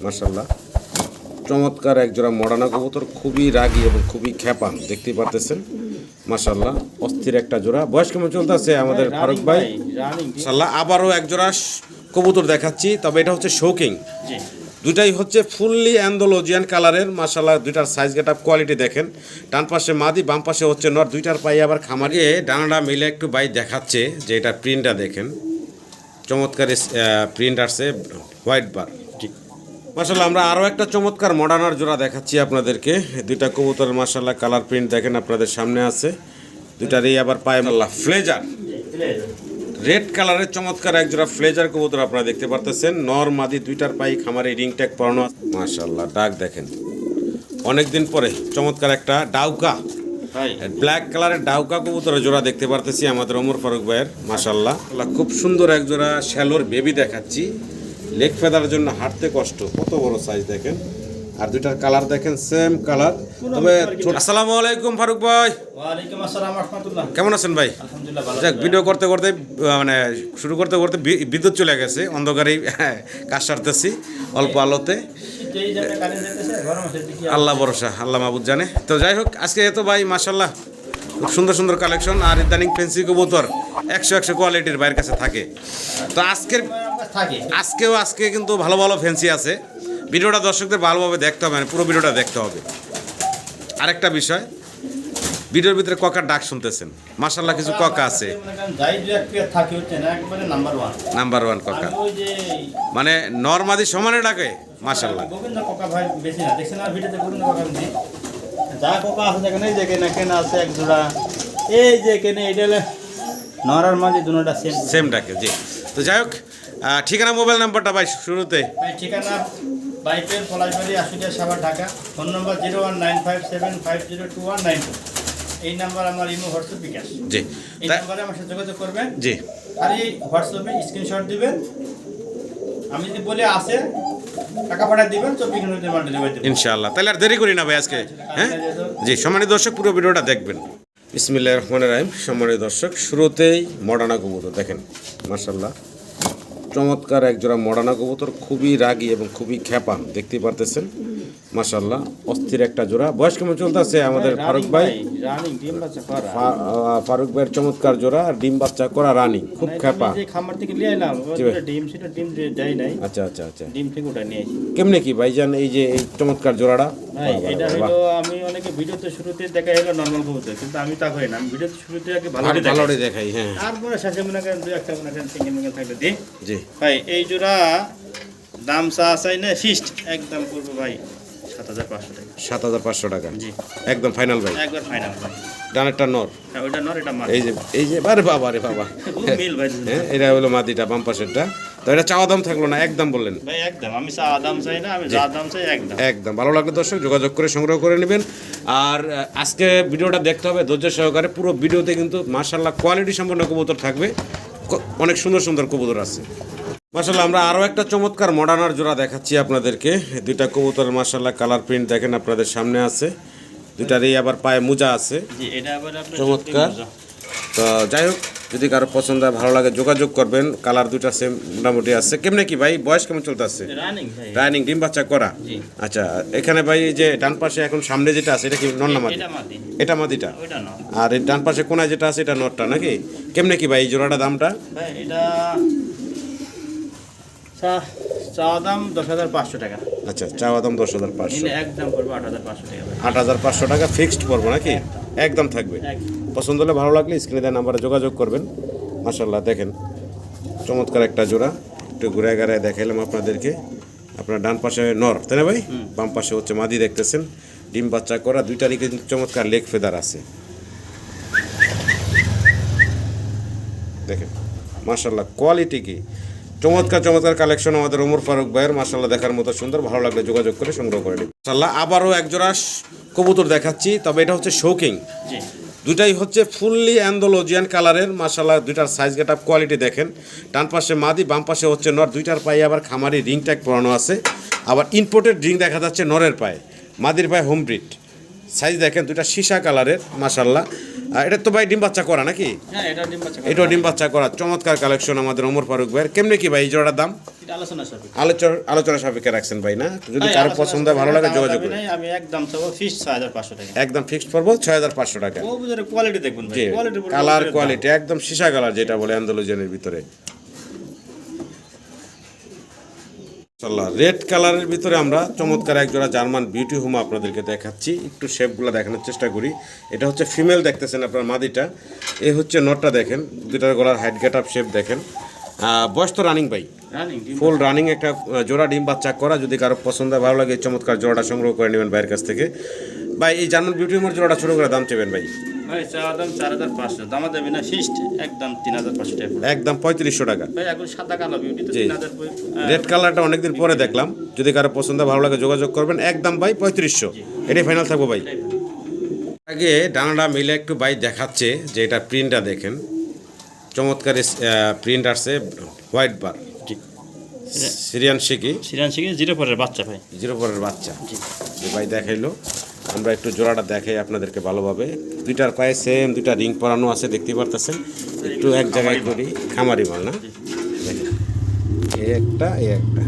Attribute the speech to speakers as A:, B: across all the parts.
A: মাশাআল্লাহ চমৎকার এক জোড়া মডানা কবুতর, খুবই রাগী এবং খুবই খেপান, দেখতেই পারতেছেন। মাশাআল্লাহ অস্থির একটা জোড়া। বয়স কেমন চলতেছে আমাদের ফারুক ভাই? মাশাআল্লাহ আবারও এক জোড়া কবুতর দেখাচ্ছি, তবে এটা হচ্ছে শৌকিং। দুটাই হচ্ছে ফুললি অ্যান্ডোলজিয়ান কালারের। মাশাআল্লাহ দুইটার সাইজ গেটআপ কোয়ালিটি দেখেন। ডান পাশে মাদি, বাম পাশে হচ্ছে নর, দুইটার পায়ে আবার খামারে ডানাটা মিলে একটু বাই দেখাচ্ছে যে এটা প্রিন্টটা দেখেন, চমৎকার প্রিন্ট আসছে হোয়াইট বার। মাশাআল্লাহ আমরা আরও একটা চমৎকার মডার্নার জোড়া দেখাচ্ছি আপনাদেরকে। দুইটা কবুতরের মাশাআল্লাহ কালার প্রিন্ট দেখেন আপনাদের সামনে আছে, দুইটারই আবার পায়ে মাল্লাহ ফ্লেজার রেড কালারের চমৎকার এক জোড়া ফ্লেজার কবুতর আপনারা দেখতে পারতেছেন। নর মাদি দুইটার পায়ে খামারে রিং ট্যাগ পরানো। মাশাআল্লাহ ডাক দেখেন, অনেকদিন পরে চমৎকার একটা ডাউকা ব্ল্যাক কালারের ডাউকা কবুতরের জোড়া দেখতে পারতেছি আমাদের ওমর ফারুক ভাইয়ের। মাশাআল্লাহ খুব সুন্দর এক জোড়া শ্যালোর বেবি দেখাচ্ছি। লেগ ফেদার জন্য হাঁটতে কষ্ট, কত বড় সাইজ দেখেন, আর দুইটার কালার দেখেন সেম কালার। তবে আসসালামু আলাইকুম ফারুক ভাই।
B: ওয়ালাইকুম আসসালাম রাহমাতুল্লাহ।
A: কেমন আছেন ভাই?
B: আলহামদুলিল্লাহ ভালো।
A: যাক, ভিডিও করতে করতে মানে শুরু করতে করতে বিদ্যুৎ চলে গেছে, অন্ধকারেই কাজ সারতেছি অল্প আলোতে। আল্লাহ ভরসা, আল্লাহ মাহবুদ জানে। তো যাই হোক, আজকে তো ভাই মাশাআল্লাহ খুব সুন্দর সুন্দর কালেকশন, আর ইদানিং ফেন্সি কবুতর 100 কোয়ালিটির বাইরের কাছে থাকে। তো আজকে কিন্তু ভালো ভালো ফেন্সি আছে। ভিডিওটা দর্শকদের ভালোভাবে দেখতে হবে, মানে পুরো ভিডিওটা দেখতে হবে। আরেকটা বিষয়, ভিডিওর ভিতরে ককার ডাক শুনতেছেন, মাশাআল্লাহ কিছু ককা আছে নাম্বার ওয়ান ককা, মানে নরমাদি সমানে ডাকে মাশাআল্লাহ।
B: যা কোকা আছে দেখেন, এই যে কেনা আছে এক জোড়া, এই যে কেনে এটা নরার মাঝে দুটোটা
A: সেম ডাকে। জি, তো যাই হোক, ঠিকানা মোবাইল নাম্বারটা ভাই শুরুতে।
B: ঠিকানা বাইপের পলাশবাড়ি, আশুলিয়া, সাভার, ঢাকা। ফোন নম্বর 01957502192। এই নাম্বার আমার ইমো, হোয়াটসঅ্যাপ, বিকাশ।
A: জি,
B: এই নাম্বারে আমার সাথে যোগাযোগ করবেন।
A: জি,
B: আর এই হোয়াটসঅ্যাপে স্ক্রিনশট দিবেন, আমি যদি বলে আসে টাকা পাঠিয়ে দিবেন, 24 ঘন্টার মধ্যে ডেলিভারি দেব
A: ইনশাআল্লাহ। তাহলে আর দেরি করি না ভাই আজকে। হ্যাঁ জি, সম্মানিত দর্শক পুরো ভিডিওটা দেখবেন। বিসমিল্লাহির রহমানির রহিম। সম্মানিত দর্শক, শুরুতেই মডানা কবুতর দেখেন, মাশাআল্লাহ চমৎকার এক জোড়া মডানা কবুতর, খুবই রাগী এবং খুবই খেপান, দেখতেই পারতেছেন। মাশাআল্লাহ অস্থির একটা জোড়া। বয়স কেমন চলতেছে আমাদের ফারুক ভাই? ফারুক ভাইয়ের চমৎকার জোড়া, আর ডিম বাচ্চা করা রানিং, খুব খেপা। আচ্ছা আচ্ছা আচ্ছা, কেমনে কি ভাইজান এই যে এই চমৎকার জোড়াটা?
B: আমি অনেকে ভিডিওতে শুরুতে দেখা হলো নরমাল কবুতর, কিন্তু আমি তা করি না, আমি ভিডিওতে শুরুতে আগে ভালোই
A: দেখাই। হ্যাঁ,
B: তারপরে শেষে মনে করেন দুই একটা মনে করেন সিঙ্গেল মিঙ্গেল থাকলে দিই।
A: জি
B: ভাই এই জোড়া দাম চাই না ফিক্সড, একদম করবো ভাই 7500 টাকা।
A: 7500 টাকা?
B: জি
A: একদম ফাইনাল ভাই,
B: একবার ফাইনাল ভাই।
A: ডানেরটা নর,
B: হ্যাঁ ওইটা নর, এটা মাদি।
A: এই যে আরে বাবা রে বাবা,
B: মিল ভাই।
A: হ্যাঁ এটা হলো মাদিটা, বাম পাশেরটা। তো এটা চাওয়া দাম থাকলো না, একদম বললেন
B: ভাই? একদম, আমি চাওয়া দাম চাই না, আমি যা দাম চাই একদম।
A: একদম ভালো লাগলে দর্শক যোগাযোগ করে সংগ্রহ করে নেবেন। আর আজকে ভিডিওটা দেখতে হবে ধৈর্য সহকারে। পুরো ভিডিওতে কিন্তু মাশাআল্লাহ কোয়ালিটি সম্পন্ন কবুতর থাকবে, অনেক সুন্দর সুন্দর কবুতর আছে। মাশাআল্লাহ আমরা আরও একটা চমৎকার মডার্নার জোড়া দেখাচ্ছি আপনাদেরকে। দুইটা কবুতরের মাশাআল্লাহ কালার প্রিন্ট দেখেন আপনাদের সামনে আছে, দুইটারই আবার পায়ে মোজা আছে, চমৎকার। তো যাই হোক, যদি কারো পছন্দ হয় ভালো লাগে যোগাযোগ করবেন। কালার দুইটা সেম মোটামুটি আছে। কেমনে কি ভাই, বয়স কেমন চলতেছে? রানিং, ডিম বাচ্চা করা। আচ্ছা, এখানে ভাই যে ডান পাশে এখন সামনে যেটা আছে এটা কি নর না মাদি? এটা মাদিটা, আর এই ডান পাশে কোনায় যেটা আছে এটা নরটা নাকি? কেমনে কি ভাই এই জোড়াটা দামটা?
B: চাওয়া দাম 10,500 টাকা।
A: আচ্ছা, চাওয়া দাম 10,500,
B: একদম পড়বে 8,500 টাকা।
A: 8,500 টাকা ফিক্সড পড়বো নাকি? একদম থাকবে। পছন্দ হলে ভালো লাগলে স্ক্রিনে দেওয়া নাম্বারে যোগাযোগ করবেন। মাশাআল্লাহ দেখেন চমৎকার একটা জোড়া, একটু ঘুরে ঘুরে দেখাইলাম আপনাদেরকে। আপনার ডান পাশে নর তাই না ভাই, বাম পাশে হচ্ছে মাদি দেখতেছেন, ডিম বাচ্চা করা, দুইটারই কিন্তু চমৎকার লেগ ফেদার আছে দেখেন। মাশাআল্লাহ কোয়ালিটি কি চমৎকার চমৎকার কালেকশন আমাদের ওমর ফারুক ভাইয়ের। মাশাআল্লাহ দেখার মতো সুন্দর, ভালো লাগলে যোগাযোগ করে সংগ্রহ করে নিন। মাশাআল্লাহ আবারও এক জোড়া কবুতর দেখাচ্ছি, তবে এটা হচ্ছে শৌকিং। দুইটাই হচ্ছে ফুললি অ্যান্ডোলজিয়ান কালারের। মাশাআল্লাহ দুইটার সাইজ গেটআপ কোয়ালিটি দেখেন। ডান পাশে মাদি, বাম পাশে হচ্ছে নর, দুইটার পায়ে আবার খামারি রিং ট্যাগ পরানো আছে। আবার ইম্পোর্টেড রিং দেখা যাচ্ছে নরের পায়ে, মাদির পায়ে হোম ব্রিড। সাইজ দেখেন দুইটা সীসা কালারের মাশাল্লাহ। এটা তো ভাই ডিম বাচ্চা করা নাকি?
B: হ্যাঁ এটা ডিম বাচ্চা
A: এটাও ডিম বাচ্চা করা চমৎকার কালেকশন আমাদের ওমর ফারুক ভাইয়ের। কেমনে কি ভাই এই জোড়ার দাম?
B: এটা আলোচনা সাপেক্ষে
A: আলোচনা সাপেক্ষে রাখছেন ভাই না? যদি কারো পছন্দ হয় ভালো লাগে যোগাযোগ করুন।
B: আমি একদম চাবো ফিক্স 6500 টাকা।
A: একদম ফিক্সড পড়বো 6500 টাকা।
B: ও বুঝারে কোয়ালিটি দেখুন ভাই,
A: জি,
B: কোয়ালিটি
A: কালার কোয়ালিটি একদম সীসা কালার যেটা বলে অ্যান্ডালুজিয়ানের ভিতরে। মাশাআল্লাহ রেড কালারের ভিতরে আমরা চমৎকার এক জোড়া জার্মান বিউটি হোমা আপনাদেরকে দেখাচ্ছি। একটু শেপগুলো দেখানোর চেষ্টা করি। এটা হচ্ছে ফিমেল দেখতেছেন আপনার মাদিটা, এ হচ্ছে নটটা দেখেন, দুটার গলার হাইট গেট আপ শেপ দেখেন। বয়স তো রানিং ভাই,
B: রানিং
A: ফুল রানিং একটা জোড়া ডিম বাচ্চা করা। যদি কারো পছন্দ হয় ভালো লাগে এই চমৎকার জোড়াটা সংগ্রহ করে নেবেন ভাইয়ের কাছ থেকে। ভাই এই জার্মান বিউটি হোমার জোড়াটা ছোটো করে দাম চাইবেন ভাই?
B: ভাই চাওয়া দাম 4500, দাম দেবে না ফিক্সড একদম 3500 টাকা।
A: একদম 3500 টাকা।
B: ভাই এখন সাদা কালো বিউটি তো
A: জি।
B: 3000
A: রেড কালারটা অনেকদিন পরে দেখলাম, যদি কারো পছন্দ হয় ভালো লাগে যোগাযোগ করবেন। একদম ভাই 3500, এটাই ফাইনাল থাকবো ভাই। আগে ডানাটা মিলে একটু ভাই দেখাচ্ছে যে এটা প্রিন্টটা দেখেন, চমৎকার প্রিন্ট আসছে, হোয়াইট বার সিরিয়ান শিকি
B: সিরিয়ান শিখে 04 এর বাচ্চা ভাই।
A: 04 বাচ্চা
B: জি
A: যে ভাই দেখাইলো। আমরা একটু জোড়াটা দেখাই আপনাদেরকে ভালোভাবে। দুইটার পায়ে সেম দুইটা রিং পরানো আছে দেখতে পারতেছেন। একটু এক জায়গায় করি, খামারি মাল না, দেখেন এই একটা এই একটা,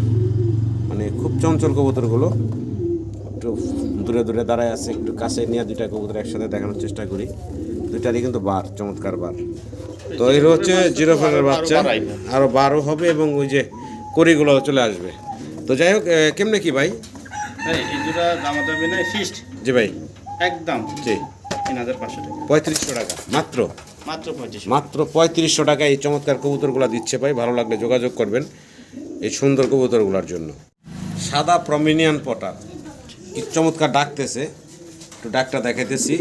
A: মানে খুব চঞ্চল কবুতরগুলো। একটু দূরে দূরে দাঁড়ায় আছে, একটু কাছে নিয়ে দুইটা কবুতর একসাথে দেখানোর চেষ্টা করি। দুইটারই কিন্তু বার, চমৎকার বার। তো এর হচ্ছে 04 বাচ্চা, আরও 12 হবে এবং ওই যে করিগুলো চলে আসবে। তো যাই হোক, কেমনে কি ভাই?
B: ভাই এই দুটো দাম দেবে না ফিক্সড
A: জি ভাই,
B: একদম
A: জি
B: 3500 টাকা।
A: 3500 টাকা মাত্র,
B: মাত্র 2500।
A: মাত্র 3500 টাকায় এই চমৎকার কবুতরগুলো দিচ্ছে ভাই। ভালো লাগলে যোগাযোগ করবেন এই সুন্দর কবুতরগুলোর জন্য। সাদা প্রমিনিয়ান পটার কি চমৎকার ডাকতেছে, একটু ডাকটা দেখাইতেছি।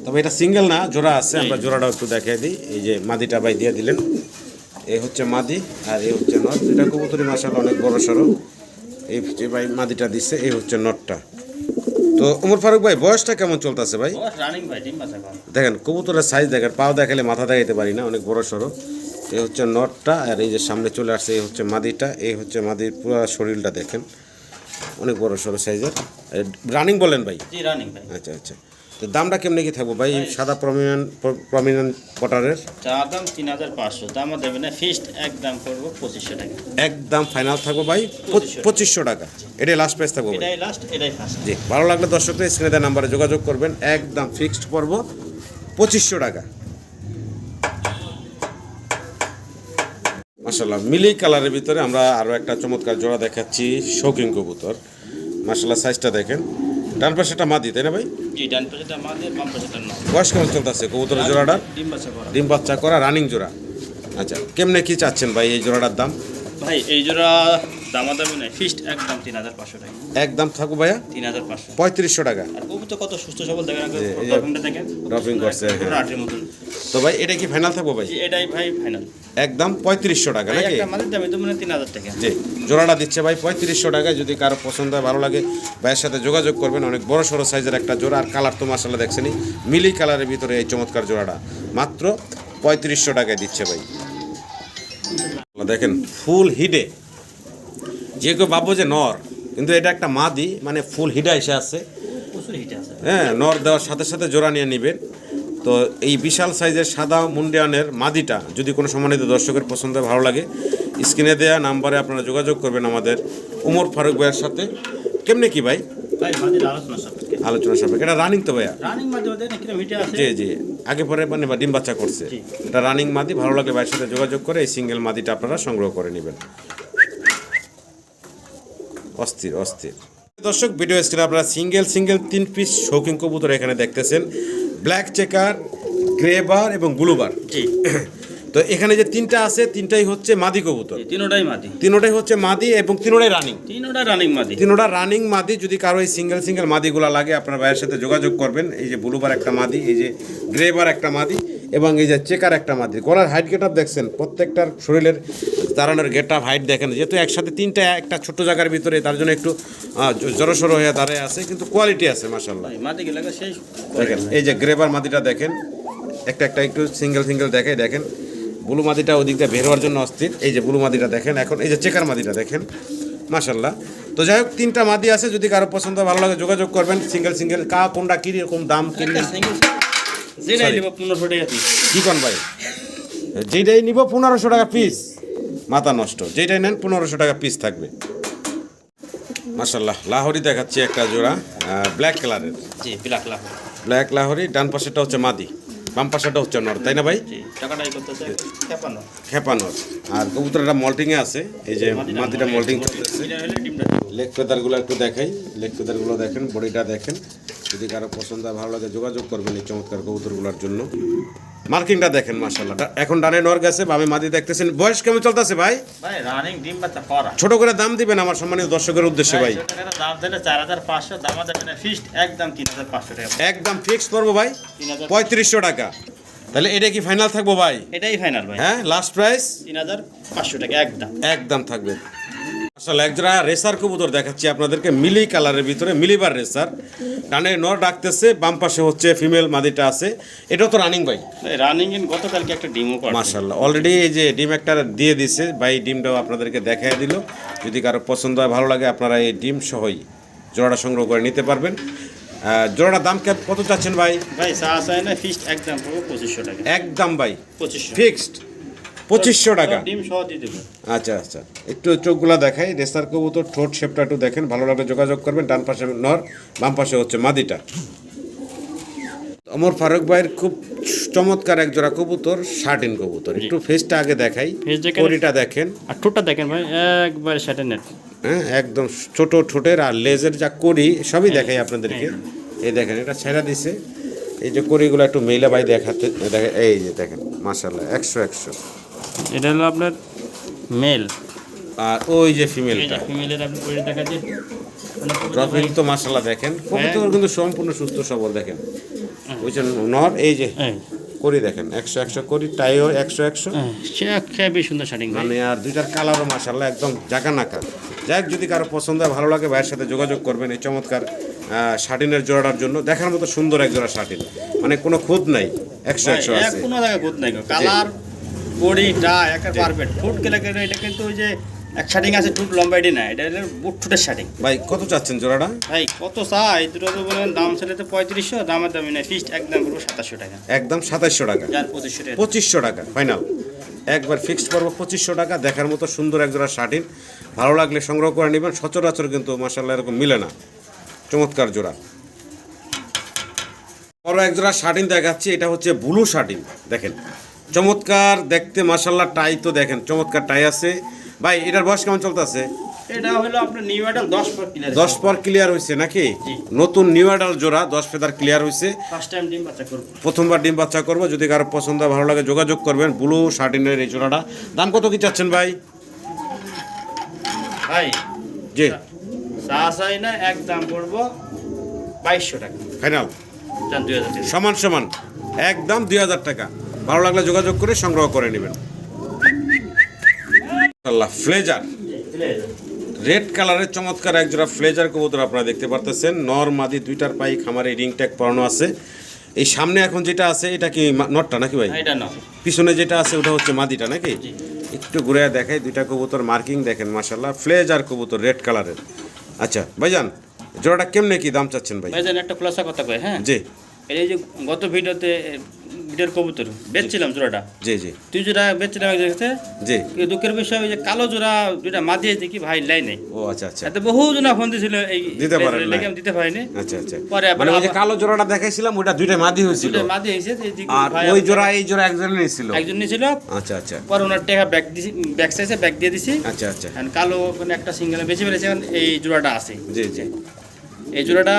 A: তবে এটা সিঙ্গেল না, জোড়া আছে, আমরা জোড়াটাও একটু দেখাই দিই। এই যে মাদিটা ভাই দিয়ে দিলেন, এই হচ্ছে মাদি আর এই হচ্ছে নট। দুইটা কবুতরই মাশাআল্লাহ অনেক বড় সড়ো। এই যে ভাই মাদিটা দিচ্ছে, এই হচ্ছে নটটা। তো ওমর ফারুক ভাই বয়সটা কেমন চলতেছে ভাই?
B: ও রানিং ভাই ডিম বাচ্চা করা।
A: দেখেন কবুতরের সাইজ দেখেন, পাও দেখালে মাথা দেখাইতে পারি না, অনেক বড় সড়ো। এই হচ্ছে নটটা আর এই যে সামনে চলে আসছে এই হচ্ছে মাদিটা। এই হচ্ছে মাদির পুরো শরীরটা দেখেন, অনেক বড় সড়ো সাইজের। রানিং বলেন ভাই?
B: জি রানিং ভাই।
A: আচ্ছা আচ্ছা, তো দামটা কেমনে কি থাকবো ভাই সাদা প্রমিনেন্ট পটারের?
B: চাওয়া দাম 3500, দাম দেবে না ফিক্সড একদম করবো 2500 টাকা।
A: একদম ফাইনাল থাকবো ভাই 2500 টাকা, এটাই লাস্ট প্রাইস থাকবো ভাই।
B: এটাই লাস্ট, এটাই ফার্স্ট।
A: জি, ভালো লাগলে দর্শকরা স্ক্রিনে দেওয়া নাম্বারে যোগাযোগ করবেন। একদম ফিক্সড পড়বো 2500 টাকা। মাশাআল্লাহ মিলি কালারের ভিতরে আমরা আরও একটা চমৎকার জোড়া দেখাচ্ছি, শৌখিন কবুতর। মাশাআল্লাহ সাইজটা দেখেন, ডান পাশেটা মাদি তাই না ভাই?
B: জি ডান পাশেটা মাঝে, বাম পাশেটা নয়।
A: বয়স কেমন চলতেছে কবুতরের জোড়াটার?
B: ডিম বাচ্চা করা।
A: ডিম বাচ্চা করা রানিং জোড়া। আচ্ছা, কেমনে কি চাচ্ছেন ভাই এই জোড়াটার দাম?
B: ভাই এই জোড়া দামাদামি নাই ফিক্সড একদম 3500 টাকা।
A: একদম থাকবো ভাইয়া
B: 3500।
A: 3500 টাকা।
B: আর কবুতর কত সুস্থ সবল দেখেন,
A: এই যে
B: ড্রপিংটা দেখেন,
A: ড্রপিং করছে, হ্যাঁ।
B: পুরো আটের মতন।
A: তো ভাই এটা কি ফাইনাল থাকবো ভাই?
B: জি এটাই ভাই ফাইনাল।
A: একদম 3500 টাকা নাকি?
B: একটা মাঝের দামই তো মানে 3000 টাকা।
A: জি, জোড়াটা দিচ্ছে ভাই 3500 টাকায়। যদি কারো পছন্দ হয় ভালো লাগে ভাইয়ের সাথে যোগাযোগ করবেন। অনেক বড় সড়ো সাইজের একটা জোড়া, আর কালার তো মাশাআল্লাহ দেখছেনই, মিলি কালারের ভিতরে এই চমৎকার জোড়াটা মাত্র 3500 টাকায় দিচ্ছে ভাই। দেখেন ফুল হিডে, যে কেউ ভাববো যে নর, কিন্তু এটা একটা মাদি, মানে ফুল হিডা এসে আছে।
B: প্রচুর হিট আছে।
A: হ্যাঁ, নর দেওয়ার সাথে সাথে জোড়া নিয়ে নেবেন। তো এই বিশাল সাইজের সাদা মুন্ডিয়ানের মাদিটা যদি কোনো সম্মানিত দর্শকের পছন্দ হয় ভালো লাগে, স্ক্রিনে দেওয়া নাম্বারে আপনারা যোগাযোগ করবেন আমাদের ওমর ফারুক ভাইয়ের সাথে। কেমনে কি ভাই?
B: ভাই মাঝের আলোচনা সাপেক্ষে।
A: আলোচনা সাপেক্ষে। এটা রানিং তো ভাইয়া?
B: রানিং মাঝে মধ্যে নাকি হিটে আছে।
A: জি জি, আগে পরে মানে বা ডিম বাচ্চা করছে।
B: জি।
A: এটা রানিং মাদি, ভালো লাগলে ভাইয়ের সাথে যোগাযোগ করে এই সিঙ্গেল মাদিটা আপনারা সংগ্রহ করে নেবেন। অস্থির অস্থির দর্শক, ভিডিও স্ক্রিনে আপনারা সিঙ্গেল 3 পিস শৌখিন কবুতর এখানে দেখতেছেন, ব্ল্যাক চেকার, গ্রে বার এবং ব্লু বার।
B: জি
A: তো এখানে যে তিনটা আছে, তিনটাই হচ্ছে মাদি কবুতর।
B: তিনোটাই মাদি।
A: তিনোটাই হচ্ছে মাদি এবং তিনোটাই রানিং।
B: তিনোটা রানিং মাদি।
A: তিনোটা রানিং মাদি। যদি কারো এই সিঙ্গেল মাদিগুলো লাগে আপনার ভাইয়ের সাথে যোগাযোগ করবেন। এই যে ব্লু বার একটা মাদি, এই যে গ্রে বার একটা মাদি এবং এই যে চেকার একটা মাদি। গলার হাইট গেট আপ দেখছেন, প্রত্যেকটার শরীরের দাঁড়ানোর গেট আপ হাইট দেখেন, যেহেতু একসাথে তিনটা একটা ছোট্ট জায়গার ভিতরে, তার জন্য একটু জড়সড় হয়ে দাঁড়ায় আছে, কিন্তু কোয়ালিটি আছে মাশাআল্লাহ।
B: মাদি গেলে সেই
A: দেখেন এই যে গ্রে বার মাদিটা দেখেন, একটা একটু সিঙ্গেল দেখে দেখেন। ব্লু মাদিটা ওদিকটা বের হওয়ার জন্য অস্থির। এই যে ব্লু মাদিটা দেখেন, এখন এই যে চেকার মাদিটা দেখেন মাশাআল্লাহ। তো তো যাই হোক 3টা মাদি আছে, যদি কারো পছন্দ ভালো লাগে যোগাযোগ করবেন। সিঙ্গেল কোনটা কি রকম দাম কিনলে
B: যেটাই নিব 1500 টাকা পিস।
A: কি কোন ভাই? যেটাই নিব 1500 টাকা পিস, মাথা নষ্ট। যেটাই নেন 1500 টাকা পিস থাকবে। মাশাআল্লাহ, লাহোরি দেখাচ্ছি একটা জোড়া, ব্ল্যাক কালারের।
B: জি, ব্ল্যাক লাভ।
A: ব্ল্যাক লাহোরি, ডান পাশেটা হচ্ছে মাদি, বাম পাশেটা হচ্ছে নর, তাই না ভাই?
B: জি, টাকাটাই করতেছে 53।
A: খেপানোর। আর কবুতরটা মল্টিংয়ে আছে, এই যে মাদিটা মল্টিং করতেছে।
B: এটা হলো ডিমটা।
A: লেগ ফেদারগুলো একটু দেখাই, লেগ ফেদারগুলো দেখেন, বডিটা দেখেন। যদি কারো পছন্দ হয় ভালো লাগে যোগাযোগ করবেন এই চমৎকার কবুতরগুলোর জন্য। মার্কিংটা দেখেন মাশাআল্লাহ। এখন ডানে নর গেছে, বামে মাদি দেখতেছেন। বয়স কেমন চলতেছে ভাই?
B: ভাই রানিং ডিম বাচ্চা করা।
A: ছোট করে দাম দিবেন আমার সম্মানিত দর্শকের উদ্দেশ্যে ভাই।
B: দাম দিলে 4500, দাম দেবেন ফিক্সড একদম 3500 টাকা।
A: একদম ফিক্স করবো ভাই 3500 টাকা। তাহলে এটা কি ফাইনাল থাকবো ভাই?
B: এটাই ফাইনাল ভাই।
A: হ্যাঁ, লাস্ট প্রাইস
B: 3500 টাকা একদম।
A: একদম থাকবে। আসলে একজোড়া রেসার কবুতর দেখাচ্ছি আপনাদেরকে, মিলি কালারের ভিতরে, মিলিবার রেসার। ডানে নর ডাকতেছে, বাম পাশে হচ্ছে ফিমেল মাদিটা আছে। এটাও তো রানিং ভাই?
B: রানিং ইন গতকালকে একটা ডিমও করছে
A: মাশাআল্লাহ, অলরেডি এই যে ডিম একটা দিয়ে দিছে ভাই, ডিমটাও আপনাদেরকে দেখাই দিল। যদি কারো পছন্দ হয় ভালো লাগে আপনারা এই ডিম সহই জোড়াটা সংগ্রহ করে নিতে পারবেন। জোড়াটার দাম কত চাচ্ছেন ভাই?
B: ভাই চা চাই না, ফিক্সড একদম পুরো 2500 টাকা।
A: একদম ভাই
B: 2500
A: ফিক্সড 2500 টাকা।
B: ডিম সহ দিয়ে দেব।
A: আচ্ছা আচ্ছা, একটু চোখগুলা দেখাই। রেসার কবুতর, ঠোঁট শেপটা একটু দেখেন, ভালো লাগলে যোগাযোগ করবেন। ডান পাশে নর, বাম পাশে হচ্ছে মাদিটা। ওমর ফারুক ভাইয়ের খুব চমৎকার এক জোড়া কবুতর, শার্টিন কবুতর। একটু ফেসটা আগে দেখাই, বডিটা দেখেন
B: আর ঠোঁটটা দেখেন ভাই, একবার সেটা নেট।
A: হ্যাঁ, একদম ছোট ঠোঁটের, আর লেজের যা করি সবই দেখাই আপনাদেরকে। এই দেখেন, এটা ছেড়া দিছে, এই যে করিগুলো একটু মেইলা ভাই দেখাতে দেখেন। এই যে দেখেন মাশাআল্লাহ 100
B: এটা হলো আপনার মেল,
A: আর ওই যে ফিমেলটা।
B: ফিমেলের আপনি করে দেখাচ্ছি।
A: ড্রপিং তো মাশাআল্লাহ দেখেন, কবুতর কিন্তু সম্পূর্ণ সুস্থ সবল দেখেন। ওই যে নর, এই যে করি দেখেন 100 করি, টাইও 100।
B: সে খুবই সুন্দর শাড়ি
A: মানে আর দুইটার কালারও মাশাআল্লাহ একদম জাকানাকা। যাই হোক, যদি কারো পছন্দ হয় ভালো লাগে ভাইয়ের সাথে যোগাযোগ করবেন এই চমৎকার শার্টিনের জোড়াটার জন্য। দেখার মতো সুন্দর এক জোড়া শার্টিন, মানে কোনো খুঁত নাই, 100 আছে।
B: কোনো জায়গায় খুঁত নাই, কালার বডিটা একের পারফেক্ট। ফুট গেলে এটা কিন্তু ওই যে এক শার্টিং আছে, টুট লম্বাইডি না, এটা হলো বুট টুটের শার্টিং।
A: ভাই কত চাচ্ছেন জোড়াটা?
B: ভাই কত চাই দুটো তো বলেন, দাম ছেলে তো 3500, দামের দামি নাই, ফিক্সড একদম পুরো 2700 টাকা।
A: একদম 2700 টাকা, 2500 টাকা ফাইনাল। একবার ফিক্সড করবো 2500 টাকা। দেখার মতো সুন্দর এক জোড়া শার্টিন, ভালো লাগলে সংগ্রহ করে নেবেন। সচরাচর কিন্তু মাশাআল্লাহ এরকম মিলে না, চমৎকার জোড়া। বড় এক জোড়া শার্টিন দেখাচ্ছি, এটা হচ্ছে ব্লু শার্টিন। দেখেন চমৎকার দেখতে মাশাআল্লাহ, টাই তো দেখেন চমৎকার টাই আছে। ভাই এটার বয়স কেমন চলতেছে?
B: এটা হলো আপনার নিউ অ্যাডাল 10 পর ক্লিয়ার।
A: 10 পর ক্লিয়ার হয়েছে নাকি? নতুন নিউ অ্যাডাল জোড়া, 10 ফেদার ক্লিয়ার হয়েছে।
B: ফার্স্ট টাইম ডিম বাচ্চা করব,
A: প্রথমবার ডিম বাচ্চা করবো। যদি কারো পছন্দ হয় ভালো লাগে যোগাযোগ করবেন। ব্লু শার্টিনের এই জোড়াটা দাম কত কি চাচ্ছেন ভাই?
B: ভাই
A: জি,
B: চা চাই না, একদম করব 2200 টাকা
A: ফাইনাল,
B: জান 2000 টাকা।
A: সমান সমান একদম 2000 টাকা। ভালো লাগলে যোগাযোগ করে সংগ্রহ করে নেবেন। আল্লাহ, ফ্লেজার রেড কালারের চমৎকার এক জোড়া ফ্লেজার কবুতর আপনারা দেখতে পারতেছেন। নর মাদি দুইটার পাই খামারে রিং ট্যাগ পরানো আছে। এই সামনে এখন যেটা আছে এটা কি নটটা নাকি ভাই?
B: এটা না,
A: পিছনে যেটা আছে ওটা হচ্ছে মাদিটা নাকি? একটু ঘুরে দেখাই, দুইটা কবুতর মার্কিং দেখেন মাশাআল্লাহ, ফ্লেজার কবুতর রেড কালারের। আচ্ছা ভাইজান, জোড়াটা কেমনে কি দাম চাচ্ছেন ভাই?
B: ভাইজান একটা খোলাসা কথা কই, হ্যাঁ
A: জি,
B: এই যে গত ভিডিওতে ভিডিওর কবুতর বেচছিলাম জোড়াটা,
A: জি জি
B: তুই জোড়া বেচছিলাম এক জায়গাতে।
A: জি,
B: দুঃখের বিষয় ওই যে কালো জোড়া দুইটা মাদি আছে কি ভাই লাই নাই।
A: ও আচ্ছা আচ্ছা,
B: এত বহু জনা ফোন দিছিল, এই
A: দিতে পারেন না।
B: লেগে আমি দিতে পারিনি।
A: আচ্ছা আচ্ছা,
B: পরে আবার
A: মানে ওই যে কালো জোড়াটা দেখাইছিলাম ওটা দুইটা মাদি হয়েছিল,
B: দুইটা মাদি হইছে,
A: আর ওই জোড়া এই জোড়া একজন নিয়েছিল,
B: একজন নিছিল।
A: আচ্ছা আচ্ছা,
B: পরে ওনার টাকা ব্যাক দিছি, ব্যাক সাইজে ব্যাক দিয়ে দিছি।
A: আচ্ছা আচ্ছা,
B: আর কালো মানে একটা সিঙ্গেল বেশি ফেলেছে, এখন এই জোড়াটা আছে।
A: জি জি,
B: এই জোড়াটা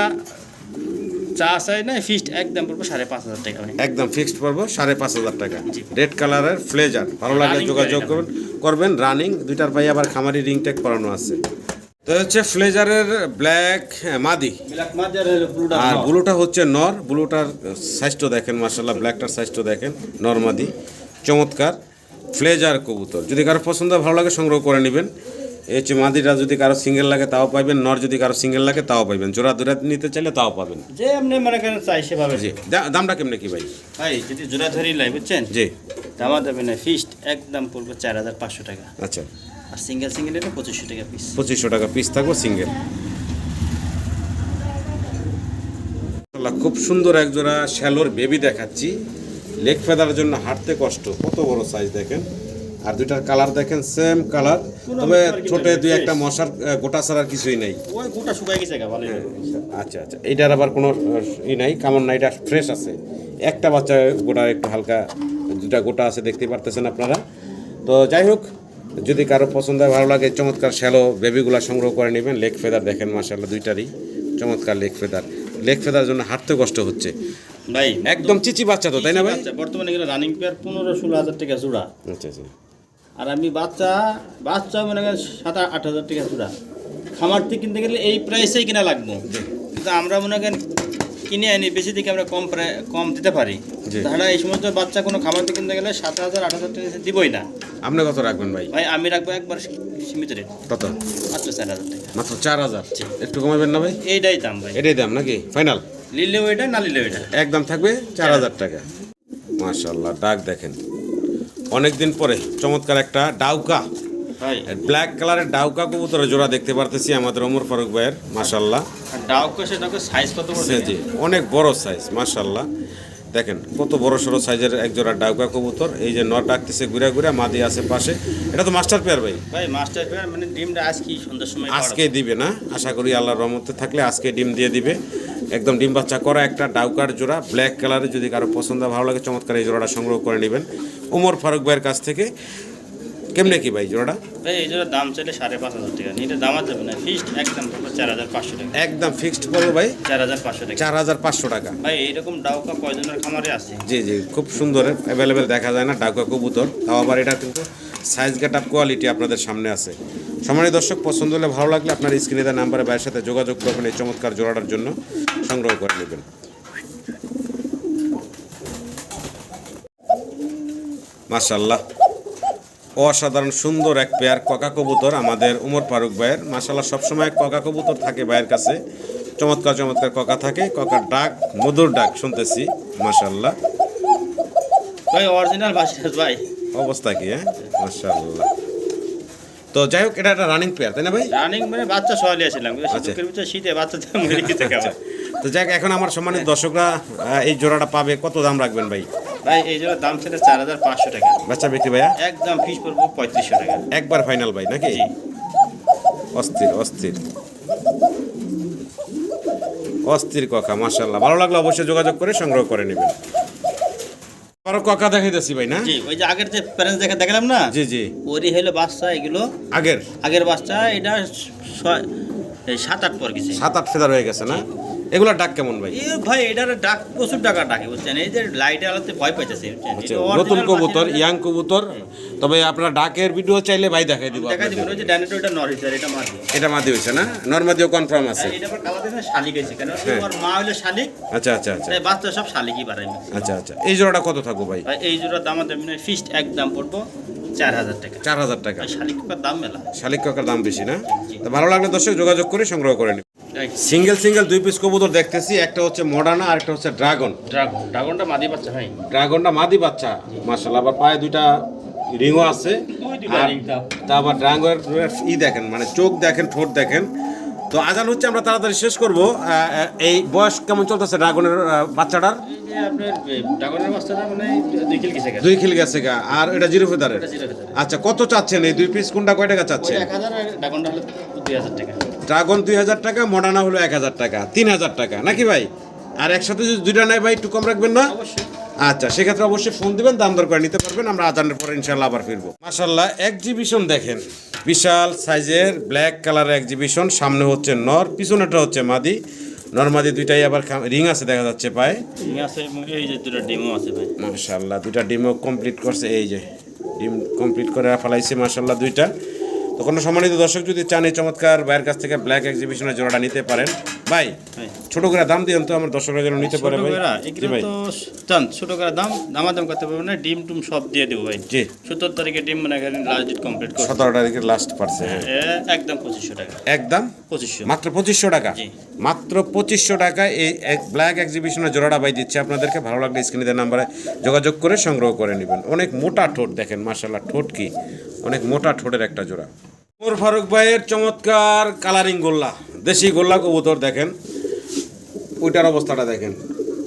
B: চা চাই না, ফিক্সড একদম পড়বো 5500 টাকা।
A: একদম ফিক্সড পড়বো 5500 টাকা।
B: জি।
A: রেড কালারের ফ্লেজার, ভালো লাগলে যোগাযোগ করবেন। রানিং দুইটার পাই আবার খামারি রিং ট্যাগ পরানো আছে। তো হচ্ছে ফ্লেজারের ব্ল্যাক মাদি,
B: ব্ল্যাক মাদার হলো ব্লুটা,
A: আর ব্লুটা হচ্ছে নর। ব্লুটার সাইজটা দেখেন মাশাআল্লাহ, ব্ল্যাকটার সাইজটা দেখেন, নর মাদি চমৎকার ফ্লেজার কবুতর। যদি কারো পছন্দ হয় ভালো লাগে সংগ্রহ করে নেবেন। এই হচ্ছে মাদিটা, যদি কারো সিঙ্গেল লাগে তাও পাইবেন, নর যদি কারো সিঙ্গেল লাগে তাও পাইবেন, জোড়া জোড়া নিতে চাইলে তাও পাবেন।
B: যে আপনি মনে করেন চাই সেভাবে।
A: জি, দামটা কেমনে কি ভাই?
B: ভাই যদি জোড়া ধরি লাই বুঝছেন,
A: জি,
B: দামা দেবে না, ফিক্সড একদম পড়বো 4500 টাকা।
A: আচ্ছা,
B: আর সিঙ্গেল সিঙ্গেল এটা 2500 টাকা পিস।
A: 2500 টাকা পিস থাকবে সিঙ্গেল। খুব সুন্দর এক জোড়া শ্যালোর বেবি দেখাচ্ছি, লেগ ফেদার জন্য হাঁটতে কষ্ট, কত বড় সাইজ দেখেন, আর দুইটার কালার দেখেন সেম কালার, তবে ছোট দুই একটা মশার গোটা ছাড়ার কিছুই নেই।
B: ওই গোটা শুকায় গেছে ভালো।
A: আচ্ছা আচ্ছা, এইটার আবার কোনো ই নাই, কামড় নাই, এটা ফ্রেশ আছে। একটা বাচ্চা গোটা একটু হালকা, দুটা গোটা আছে দেখতে পারতেছেন আপনারা। তো যাই হোক, যদি কারো পছন্দ হয়, ভালো লাগে, চমৎকার শ্যালো বেবিগুলা সংগ্রহ করে নেবেন। লেগ ফেদার দেখেন মাশাআল্লাহ, দুইটারই চমৎকার লেগ ফেদার। লেগ ফেদার জন্য হাঁটতে কষ্ট হচ্ছে
B: ভাই,
A: একদম চিচি বাচ্চা তো, তাই না ভাই?
B: বর্তমানে এগুলো রানিং পেয়ার 15-16 হাজার টাকা জোড়া।
A: আচ্ছা আচ্ছা,
B: আর আমি বাচ্চা মনে করেন 7-8 হাজার টাকা জোড়া। খামার থেকে কিনতে গেলে এই প্রাইসেই কিনা লাগবে, কিন্তু আমরা মনে করেন কিনে আনি বেশি থেকে আমরা কম দিতে পারি। তাছাড়া এই সমস্ত বাচ্চা কোনো খামার থেকে কিনতে গেলে 7,000-8,000 টাকা দিবই না।
A: আপনি কত রাখবেন ভাই?
B: ভাই আমি রাখবো একবার সীমিত রেট।
A: কত?
B: মাত্র 4,000 টাকা।
A: মাত্র 4,000? একটু কমাবেন না ভাই?
B: এইটাই দাম ভাই,
A: এটাই দাম নাকি ফাইনাল?
B: নিলেও এটা, না নিলেও এটা,
A: একদম থাকবে 4,000 টাকা। মাশাআল্লাহ, ডাক দেখেন, অনেকদিন পরে চমৎকার একটা ডাউকা,
B: ভাই
A: ব্ল্যাক কালারের ডাউকা কবুতরের জোড়া দেখতে পারতেছি আমাদের ওমর ফারুক ভাইয়ের। মাশাআল্লাহ,
B: ডাউকা সেটাকে সাইজ কত বড়?
A: জি, অনেক বড় সাইজ মাশাআল্লাহ। দেখেন কত বড় সড়ো সাইজের এক জোড়া ডাউকা কবুতর। এই যে নর ডাকতেছে ঘুরে ঘুরে, মাদি আছে পাশে। এটা তো মাস্টার পেয়ার ভাই?
B: ভাই মাস্টার পেয়ার, মানে ডিমটা আজকে সন্ধ্যার সময়
A: আজকে দিবে না, আশা করি আল্লাহর রহমতে থাকলে আজকে ডিম দিয়ে দিবে। একদম ডিম বাচ্চা করা একটা ডাউকার জোড়া, ব্ল্যাক কালারে। যদি কারো পছন্দ ভালো লাগে, চমৎকার এই জোড়াটা সংগ্রহ করে নেবেন ওমর ফারুক ভাইয়ের কাছ থেকে। কেমনে কি ভাই জোড়াটা?
B: ভাই এই জোড়ার দাম চাইলে 5,500 টাকা, এটা দাম আর যাবে না, ফিক্সড একদম 4,500 টাকা।
A: একদম ফিক্সড করবো ভাই
B: 4,500 টাকা।
A: 4,500 টাকা।
B: ভাই এইরকম ডাউকা কয়জনের খামারে আছে?
A: জি জি, খুব সুন্দর, অ্যাভেলেবেল দেখা যায় না ডাউকা কবুতর, তাও আবার এটা কিন্তু সাইজ গেট আপ কোয়ালিটি আপনাদের সামনে আছে। সম্মানিত দর্শক, পছন্দ হলে ভালো লাগলে আপনার স্ক্রিনে দেওয়া নাম্বারে ভাইয়ের সাথে যোগাযোগ করবেন, এই চমৎকার জোড়াটার জন্য সংগ্রহ করে নেবেন। মাশাআল্লাহ, অসাধারণ সুন্দর এক পেয়ার ককা কবুতর আমাদের ওমর ফারুক ভাইয়ের। মাশাআল্লাহ, সবসময় ককা কবুতর থাকে ভাইয়ের কাছে, চমৎকার চমৎকার ককা থাকে। ককার ডাক, মধুর ডাক শুনতেছি মাশাআল্লাহ।
B: ভাই অরিজিনাল বাসিরাজ ভাই,
A: অবস্থা কি? হ্যাঁ, মাশাআল্লাহ। তো যাই হোক, এটা একটা রানিং পেয়ার, তাই না ভাই?
B: রানিং মানে বাচ্চা সহলে আসলাম, শীতের ভিতরে শীতে বাচ্চা মরে গেছে কেমন।
A: তো যাক, এখন আমার সম্মানিত দর্শকরা এই জোড়াটা পাবে, কত দাম রাখবেন ভাই?
B: ভাই এই জোড়ার দাম ছিল 4,500 টাকা।
A: বাচ্চা বিক্রি ভাইয়া?
B: একদম ফিস করবো 3,500 টাকা।
A: একবার ফাইনাল ভাই নাকি?
B: জি।
A: অস্থির অস্থির অস্থির ককা, মাশাআল্লাহ। ভালো লাগলো, অবশ্যই যোগাযোগ করে সংগ্রহ করে নেবেন। আরো ককা দেখাইতেছি ভাই না?
B: জি, ওই যে আগের যে প্যারেন্টস দেখালাম না,
A: জি জি,
B: ওরই হলো বাচ্চা, এগুলো আগের বাচ্চা। এটা 7-8 পর গেছে,
A: 7-8 ফেদার হয়ে গেছে না? এগুলা ডাক কেমন ভাই?
B: এ ভাই এটার ডাক প্রচুর টাকা ডাকে, বুঝছেন? এই যে লাইটে আলোতে ভয় পাইতেছে, বুঝছেন?
A: আচ্ছা,
B: এটা
A: নতুন
B: original
A: কবুতর,
B: বাসিরাজ।
A: ইয়াং কবুতর। তবে আপনারা ডাকের ভিডিও চাইলে ভাই দেখাই দিব
B: দেখা দিবেন, ওই যে ডাইনোটো, এটা নর হিসার, এটা মাদি।
A: এটা মাদি হয়েছে না? নর্মাদিও কনফার্ম আছে?
B: এটা আবার কালার দেখে শালিক হয়েছে, কেন
A: হ্যাঁ।
B: ওর মা হলো শালিক,
A: আচ্ছা আচ্ছা আচ্ছা
B: তাই বাচ্চা সব শালিকই বাড়ায়।
A: আচ্ছা আচ্ছা, এই জোড়াটা কত থাকবো ভাই?
B: ভাই এই জোড়ার দাম আমাদের মানে ফিক্সড একদম পড়বো 4,000 টাকা।
A: 4,000 টাকা?
B: ভাই শালিকের দাম মেলা,
A: শালিক কাকার দাম বেশি না? তো ভালো লাগলে দর্শক যোগাযোগ করে সংগ্রহ করে নিন। সিঙ্গেল সিঙ্গেল 2 পিস কবুতর দেখতেছি, একটা হচ্ছে মডার্না আর একটা হচ্ছে ড্রাগন।
B: ড্রাগনটা মাদি বাচ্চা ভাই।
A: ড্রাগনটা মাদি বাচ্চা, মাশাআল্লাহ। আবার পায়ে দুইটা রিংও আছে, আর তা আবার ড্রাগনের দেখেন, মানে চোখ দেখেন, ঠোঁট দেখেন। তো আজান হচ্ছে, আমরা তাড়াতাড়ি শেষ করব। এই বয়স কেমন চলতেছে ড্রাগনের বাচ্চাটার?
B: এই যে আপনার ড্রাগনের বাচ্চাটা মানে 2 কিল গেছে,
A: 2 খিল গেছে গা, আর এটা জিরো ফেদারের।
B: এটা জিরো ফেদার।
A: আচ্ছা, কত চাচ্ছেন এই 2 পিস? কোনটা কয় টাকা চাচ্ছেন?
B: 1,000, আর ড্রাগনটা হলো 2,000 টাকা।
A: ড্রাগন 2,000 টাকা, মডার্না হলো 1,000 টাকা, 3,000 টাকা নাকি ভাই? আর একসাথে যদি দুইটা নেয় ভাই, একটু কম রাখবেন না?
B: অবশ্যই।
A: আচ্ছা, সেক্ষেত্রে অবশ্যই ফোন দিবেন, দাম দর করে নিতে পারবেন। আমরা আজানের পরে ইনশাল্লাহ আবার ফিরবো। মাশাআল্লাহ, এক্সিবিশন দেখেন, বিশাল সাইজের ব্ল্যাক কালারের এক্সিবিশন। সামনে হচ্ছে নর, পিছনেটা হচ্ছে মাদি। নরমাদি দুইটাই আবার রিং আছে দেখা যাচ্ছে পায়ে।
B: রিং আছে, এবং এই যে দুটো ডিমও আছে ভাই।
A: মাশাআল্লাহ, দুইটা ডিমও কমপ্লিট করছে, এই যে ডিম কমপ্লিট করে ফেলাইছে মাশাআল্লাহ দুইটা। তো কোনো সম্মানিত দর্শক যদি চান এই চমৎকার ভাইয়ের কাছ থেকে ব্ল্যাক এক্সিবিশনের জোড়াটা নিতে পারেন। ভাই ছোট করে দাম দিন তো, আমার দর্শকরা যেন নিতে পারে ভাই। জি ভাই,
B: ছোট করে দাম করতে পারবো না, ডিম টুম সব দিয়ে দেবো ভাই।
A: জি,
B: 17 তারিখে ডিম মানে লাস্ট ডেট কমপ্লিট করব।
A: 17 তারিখে লাস্ট পারছে। হ্যাঁ,
B: একদম 2,500 টাকা।
A: একদম
B: 2,500,
A: মাত্র 2,500 টাকা।
B: জি।
A: মাত্র 2,500 টাকায় এই ব্ল্যাক এক্সিবিশনের জোড়াটা ভাই দিচ্ছে আপনাদেরকে। ভালো লাগলে স্ক্রিনে দেওয়া নাম্বারে যোগাযোগ করে সংগ্রহ করে নেবেন। অনেক মোটা ঠোঁট দেখেন, মাশাআল্লাহ, ঠোঁট কি অনেক মোটা ঠোঁটের একটা জোড়া। ওমর ফারুক ভাইয়ের চমৎকার কালারিং গোল্লা, দেশি গোল্লা কবুতর দেখেন, ওইটার অবস্থাটা দেখেন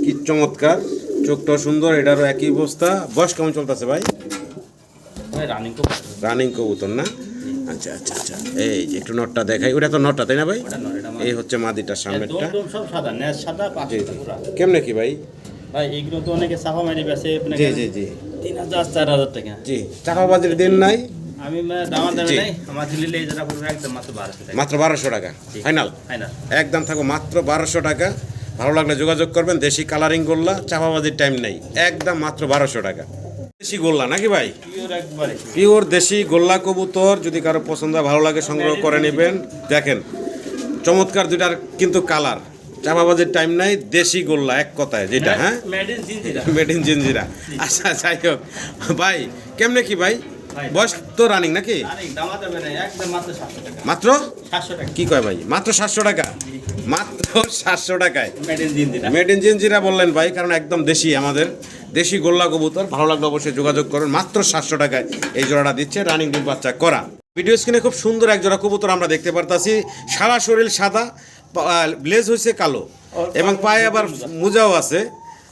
A: কি চমৎকার, চোখটাও সুন্দর, এটারও একই অবস্থা। বয়স কেমন চলতেছে ভাই?
B: রানিং
A: রানিং কবুতর না? আচ্ছা আচ্ছা আচ্ছা, এই যে একটু নটটা দেখাই, ওটা তো নটটা তাই না ভাই? এই হচ্ছে মাদিটার সামনেরটা।
B: সব সাদা, নেজ সাদা,
A: জি জি। কেমনে কি ভাই?
B: ভাই এইগুলো তো অনেকে চাপা মারি বেছে,
A: জি জি জি
B: 3000 4000 টাকা।
A: জি, চাপাবাজির দিন নাই,
B: আমি দামা দামে নাই, আমার দিলে এই যেটা পড়বে একদম মাত্র 1200 টাকা।
A: মাত্র 1200 টাকা ফাইনাল।
B: ফাইনাল
A: একদম থাকো মাত্র 1200 টাকা। ভালো লাগলে যোগাযোগ করবেন। দেশি কালারিং গোল্লা, চাপাবাজির টাইম নেই, একদম মাত্র 1200 টাকা। দেশি গোল্লা নাকি ভাই?
B: পিওর একবারে
A: পিওর দেশি গোল্লা কবুতর, যদি কারো পছন্দ হয় ভালো লাগে সংগ্রহ করে নেবেন। দেখেন চমৎকার দুইটার কিন্তু কালার, চাপাবাজির টাইম নাই, দেশি গোল্লা এক কথায় যেটা। হ্যাঁ,
B: made in Jinjira.
A: Made in Jinjira. আচ্ছা যাই হোক ভাই, কেমনে কি ভাই? বয়স তো রানিং নাকি?
B: আরে দামা দামে নাই, একদম মাত্র 700 টাকা।
A: মাত্র
B: 700 টাকা
A: কি কয় ভাই? মাত্র 700 টাকা, মাত্র 700 টাকায়
B: made in Jinjira.
A: Made in Jinjira বললেন ভাই, কারণ একদম দেশি, আমাদের দেশি গোল্লা কবুতর। ভালো লাগলে অবশ্যই যোগাযোগ করুন। মাত্র 700 টাকায় এই জোড়াটা দিচ্ছে, রানিং ডিম বাচ্চা করা। ভিডিও স্ক্রিনে খুব সুন্দর এক জোড়া কবুতর আমরা দেখতে পারতাছি, সারা শরীর সাদা, ব্লেজ হয়েছে কালো এবং পায়ে আবার মোজাও আছে।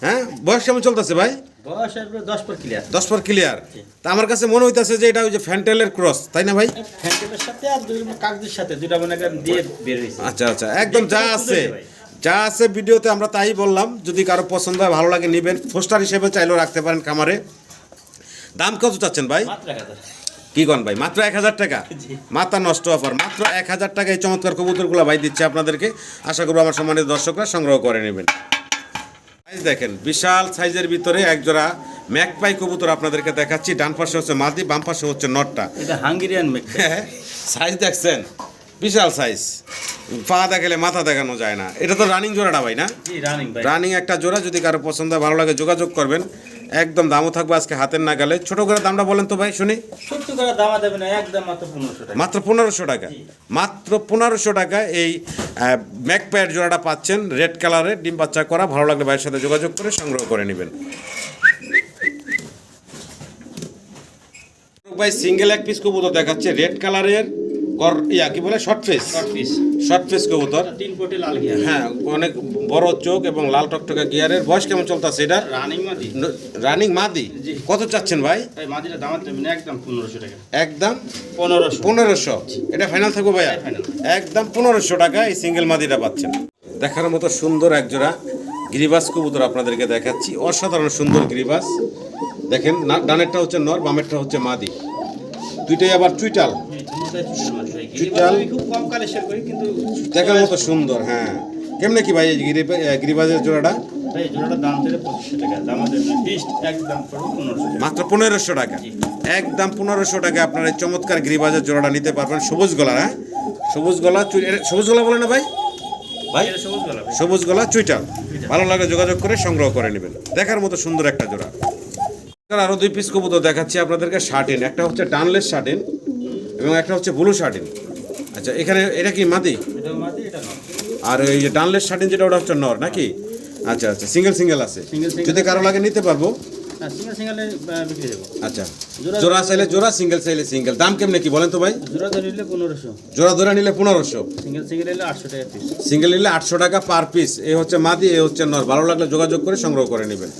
A: হ্যাঁ, বয়স কেমন চলতেছে ভাই?
B: বয়স আসবে 10 পর ক্লিয়ার।
A: 10 পর ক্লিয়ার। তা আমার কাছে মনে হইতাছে যে এটা ওই যে ফ্যান্টেলের ক্রস, তাই না ভাই?
B: ফ্যান্টেলের সাথে আর দুই কাগজের সাথে দুইটা মনে করেন দিয়ে বের হইছে।
A: আচ্ছা আচ্ছা, একদম যা আছে যা আছে ভিডিওতে আমরা তাই বললাম। যদি কারো পছন্দ হয় ভালো লাগে নেবেন, পোস্টার হিসেবে চাইলেও রাখতে পারেন খামারে। দাম কত চাচ্ছেন ভাই?
B: মাত্র 1000।
A: কি কন ভাই? মাত্র 1000 টাকা? মাথা নষ্ট অফার, মাত্র 1000 টাকা এই চমৎকার কবুতরগুলো ভাই দিচ্ছে আপনাদেরকে। আশা করবো আমার সম্মানিত দর্শকরা সংগ্রহ করে নেবেন। দেখেন বিশাল সাইজের ভিতরে একজোড়া ম্যাকপাই কবুতর আপনাদেরকে দেখাচ্ছি। ডান পাশে হচ্ছে মাদি, বাম পাশে হচ্ছে নটটা।
B: এটা হাঙ্গেরিয়ান মেক।
A: সাইজ দেখছেন, বিশাল সাইজ, পা দেখালে মাথা দেখানো যায় না। এটা তো রানিং জোড়াটা ভাই না?
B: জি রানিং ভাই।
A: রানিং একটা জোড়া, যদি কারো পছন্দ হয় ভালো লাগে যোগাযোগ করবেন। একদম দামও থাকবে আজকে হাতের নাগালে। ছোট করে দামটা বলেন তো ভাই শুনি।
B: ছোট্ট করে দামা দেবে না, একদম মাত্র 1500 টাকা।
A: মাত্র 1500 টাকা। মাত্র 1500 টাকা এই ম্যাকপাইয়ের জোড়াটা পাচ্ছেন, রেড কালারের, ডিম বাচ্চা করা। ভালো লাগলে ভাইয়ের সাথে যোগাযোগ করে সংগ্রহ করে নেবেন। ভাই সিঙ্গেল এক পিস কবুতর দেখাচ্ছে, রেড কালারের, কি বলে, শর্ট ফেস। শর্ট ফেস কবুতর,
B: 3 কোটি লাল গিয়া।
A: হ্যাঁ, অনেক বড় চোখ এবং লাল টকটকা গিয়ারের। বয়স কেমন চলতেছে এটা?
B: রানিং মাদি।
A: রানিং মাদি।
B: জি।
A: কত চাচ্ছেন ভাই?
B: ভাই মাদিটা দাম দেবে না, একদম 1500 টাকা।
A: একদম
B: 1500।
A: 1500। এটা ফাইনাল থাকবো ভাইয়া?
B: ফাইনাল।
A: একদম 1500 টাকা এই সিঙ্গেল মাদিটা পাচ্ছেন। দেখার মতো সুন্দর একজোড়া গিরিবাস কবুতর আপনাদেরকে দেখাচ্ছি। অসাধারণ সুন্দর গিরিবাস। দেখেন ডানেরটা হচ্ছে নর, বামেরটা হচ্ছে মাদি। দুইটাই আবার চুইটাল। চুইটাল।
B: আমি খুব কম কালেকশন করি কিন্তু
A: দেখার মতো সুন্দর। হ্যাঁ, কেমনে কি ভাই এই গিরিবাজের জোড়াটা?
B: ভাই জোড়াটার দাম থেকে 2500 টাকা। দাম দেবে না, ফিক্সড একদম 1500 টাকা।
A: মাত্র 1500 টাকা। একদম 1500 টাকা আপনার এই চমৎকার গিরিবাজের জোড়াটা নিতে পারবেন। সবুজ গলা, হ্যাঁ সবুজ গলা, সবুজ গলা বলে না ভাই? ভাই
B: এটা সবুজ গলা ভাই।
A: সবুজ গলা চুইটাল। ভালো লাগে যোগাযোগ করে সংগ্রহ করে নেবেন। দেখার মতো সুন্দর একটা জোড়া। আরো 2 পিস কবুতর দেখাচ্ছি আপনাদেরকে শার্টিন। একটা হচ্ছে ডানলেস শার্টিন এবং একটা হচ্ছে ব্লু শার্টিন। আচ্ছা, এখানে এটা কি মাদি?
B: এটা মাদি, এটা নর।
A: আর এই যে ডানলেস শার্টিন যেটা, ওটা হচ্ছে নর নাকি? আচ্ছা আচ্ছা, সিঙ্গেল সিঙ্গেল আছে।
B: Single
A: যদি কারো লাগে নিতে পারবো।
B: না, সিঙ্গেল বিক্রি দেবো।
A: আচ্ছা, জোড়া চাইলে জোড়া, সিঙ্গেল চাইলে সিঙ্গেল। দাম কেমনে কি বলেন তো ভাই?
B: জোড়া ধরে নিলে 1500।
A: জোড়া ধরে নিলে 1500।
B: সিঙ্গেল নিলে 800 টাকা পিস।
A: সিঙ্গেল নিলে 800 টাকা পার পিস। এই হচ্ছে মাদি, এই হচ্ছে নর। ভালো লাগলে যোগাযোগ করে সংগ্রহ করে নেবেন।